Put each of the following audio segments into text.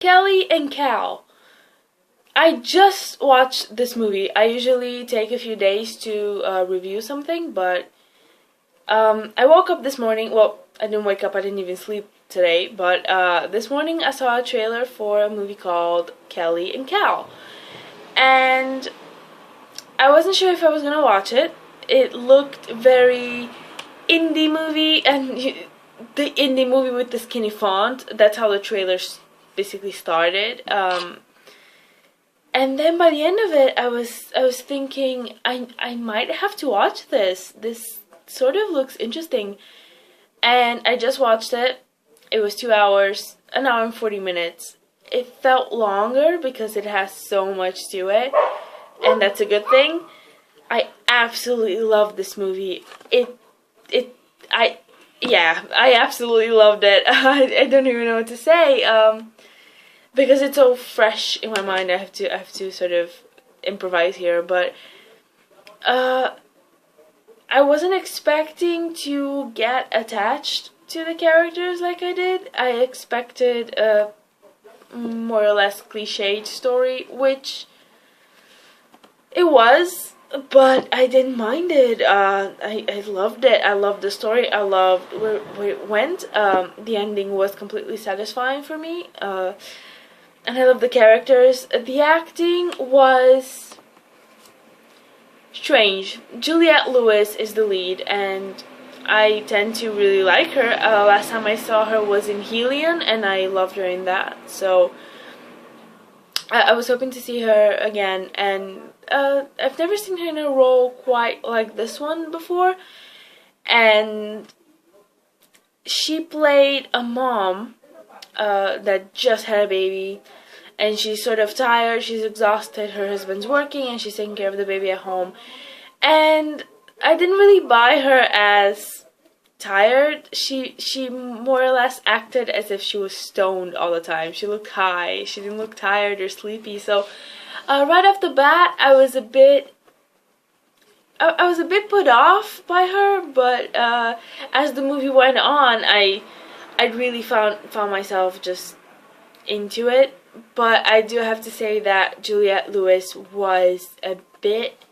Kelly and Cal. I just watched this movie. I usually take a few days to review something, but I woke up this morning. Well, I didn't wake up, I didn't even sleep today, but this morning I saw a trailer for a movie called Kelly and Cal. And I wasn't sure if I was gonna watch it. It looked very indie movie, and the indie movie with the skinny font. That's how the trailer basically started. And then by the end of it, I was thinking I might have to watch this. This sort of looks interesting, and I just watched it. It was 2 hours, an hour and 40 minutes. It felt longer because it has so much to it, and that's a good thing. I absolutely love this movie. I absolutely loved it. I don't even know what to say. Because it's so fresh in my mind, I have to sort of improvise here. But I wasn't expecting to get attached to the characters like I did. I expected a more or less cliched story, which it was, but I didn't mind it. I loved it. I loved the story. I loved where it went. The ending was completely satisfying for me. And I love the characters. The acting was strange. Juliette Lewis is the lead, and I tend to really like her. Last time I saw her was in Helion, and I loved her in that. So I was hoping to see her again, and I've never seen her in a role quite like this one before. And she played a mom that just had a baby, and she's sort of tired, she's exhausted, her husband's working, and she's taking care of the baby at home. And I didn't really buy her as tired. She more or less acted as if she was stoned all the time. She looked high, she didn't look tired or sleepy. So right off the bat, I was a bit put off by her, but as the movie went on, I really found myself just into it. But I do have to say that Juliette Lewis was a bit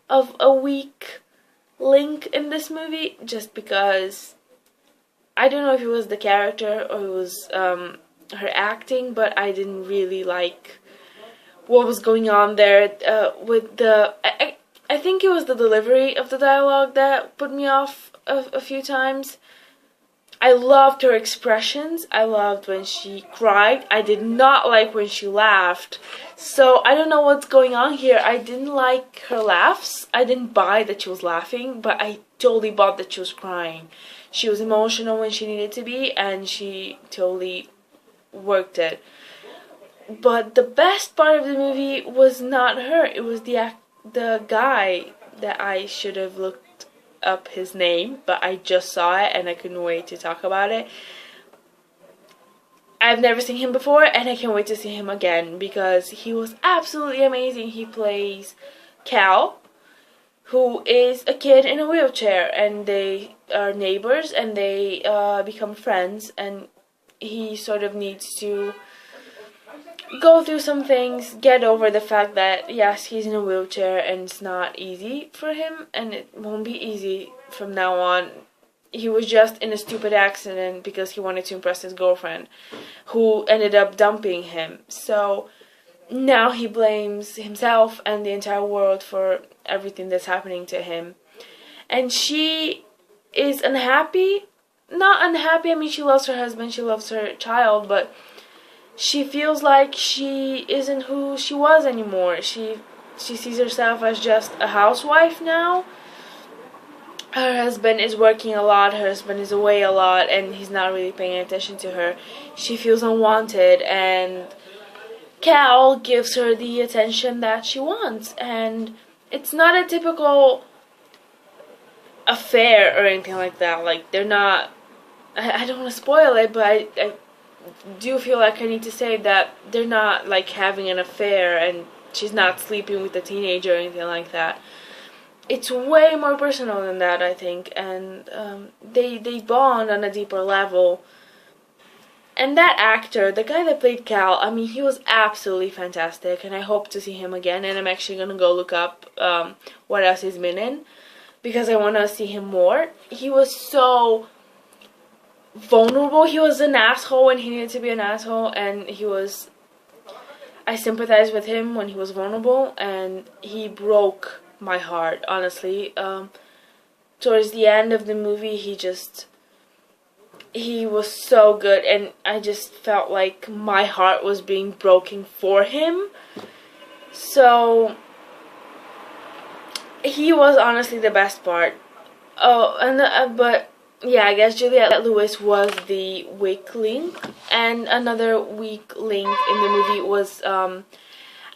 of a weak link in this movie, just because I don't know if it was the character or it was her acting, but I didn't really like what was going on there with the... I think it was the delivery of the dialogue that put me off a few times. I loved her expressions. I loved when she cried. I did not like when she laughed. So I don't know what's going on here. I didn't like her laughs. I didn't buy that she was laughing, but I totally bought that she was crying. She was emotional when she needed to be, and she totally worked it. But the best part of the movie was not her. It was the guy that I should have looked up his name, but I just saw it and I couldn't wait to talk about it. I've never seen him before, and I can't wait to see him again because he was absolutely amazing. He plays Cal, who is a kid in a wheelchair, and they are neighbors, and they become friends, and he sort of needs to go through some things, get over the fact that, yes, he's in a wheelchair and it's not easy for him, and it won't be easy from now on. He was just in a stupid accident because he wanted to impress his girlfriend, who ended up dumping him. So now he blames himself and the entire world for everything that's happening to him. And she is unhappy. Not unhappy, I mean, she loves her husband, she loves her child, but she feels like she isn't who she was anymore. She sees herself as just a housewife now. Her husband is working a lot, her husband is away a lot, and he's not really paying attention to her. She feels unwanted, and Cal gives her the attention that she wants. And it's not a typical affair or anything like that. Like, they're not... I don't want to spoil it, but I do feel like I need to say that they're not like having an affair and she's not sleeping with a teenager or anything like that. It's way more personal than that, I think, and they bond on a deeper level. And that actor, the guy that played Cal, I mean, he was absolutely fantastic, and I hope to see him again. And I'm actually gonna go look up what else he's been in, because I want to see him more. He was so vulnerable. He was an asshole when he needed to be an asshole, and I sympathized with him when he was vulnerable, and he broke my heart, honestly. Towards the end of the movie, he was so good, and I just felt like my heart was being broken for him. So he was honestly the best part. Oh, and but yeah, I guess Juliette Lewis was the weak link, and another weak link in the movie was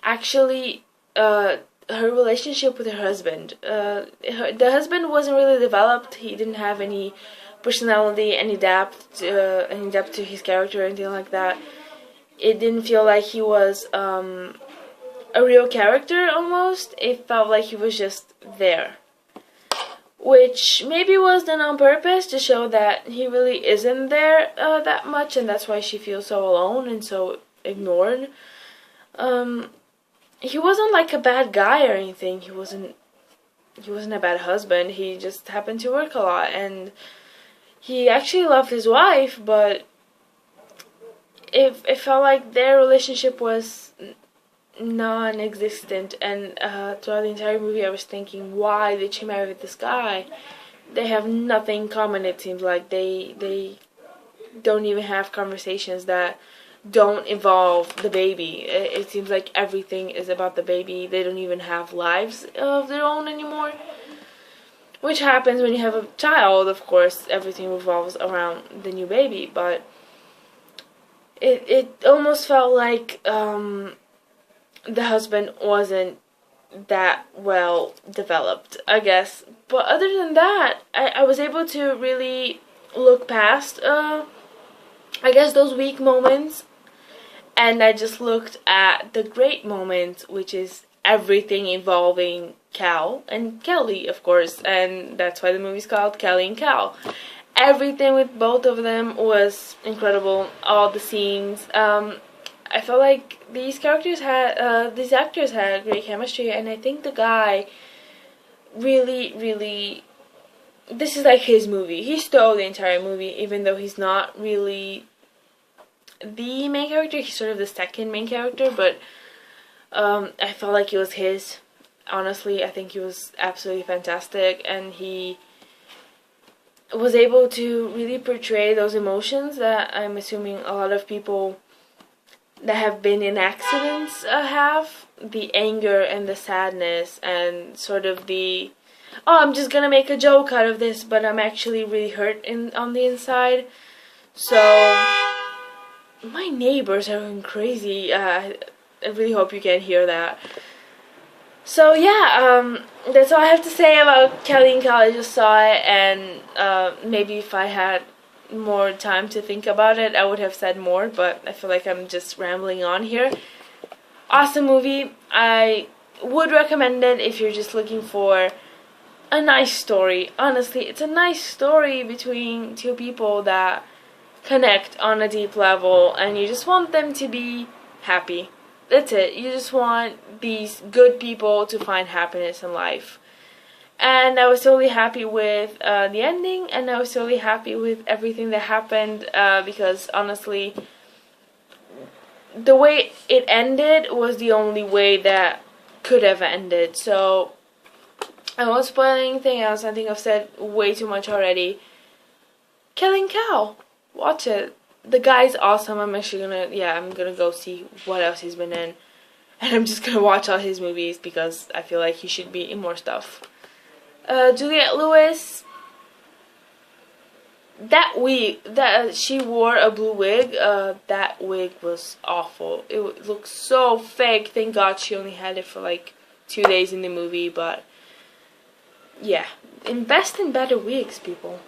actually her relationship with her husband. The husband wasn't really developed. He didn't have any personality, any depth to his character, or anything like that. It didn't feel like he was a real character. Almost, it felt like he was just there, which maybe was done on purpose to show that he really isn't there that much, and that's why she feels so alone and so ignored. He wasn't like a bad guy or anything. He wasn't a bad husband. He just happened to work a lot, and he actually loved his wife, but it felt like their relationship was non-existent. And throughout the entire movie I was thinking, why did she marry this guy? They have nothing in common. It seems like they don't even have conversations that don't involve the baby. It seems like everything is about the baby. They don't even have lives of their own anymore, which happens when you have a child. Of course, everything revolves around the new baby, but it almost felt like the husband wasn't that well developed, I guess. But other than that, I was able to really look past I guess those weak moments, and I just looked at the great moments, which is everything involving Cal and Kelly, of course, and that's why the movie's called Kelly and Cal. Everything with both of them was incredible. All the scenes. I felt like these actors had great chemistry, and I think the guy really, this is like his movie. He stole the entire movie, even though he's not really the main character. He's sort of the second main character, but I felt like it was his. Honestly, I think he was absolutely fantastic, and he was able to really portray those emotions that I'm assuming a lot of people that have been in accidents have. The anger and the sadness, and sort of the, oh, I'm just gonna make a joke out of this, but I'm actually really hurt on the inside. So my neighbors are going crazy. I really hope you can hear that. So yeah, that's all I have to say about Kelly and Cal. I just saw it, and maybe if I had more time to think about it, I would have said more, but I feel like I'm just rambling on here. Awesome movie. I would recommend it if you're just looking for a nice story. Honestly, it's a nice story between two people that connect on a deep level, and you just want them to be happy. That's it. You just want these good people to find happiness in life. And I was totally happy with the ending, and I was totally happy with everything that happened, because honestly, the way it ended was the only way that could have ended. So I won't spoil anything else. I think I've said way too much already. Kelly and Cal, watch it. The guy's awesome. I'm actually I'm gonna go see what else he's been in, and I'm just gonna watch all his movies because I feel like he should be in more stuff. Juliette Lewis, that wig that she wore, a blue wig, that wig was awful. It looked so fake. Thank God she only had it for like 2 days in the movie, but yeah, invest in better wigs, people.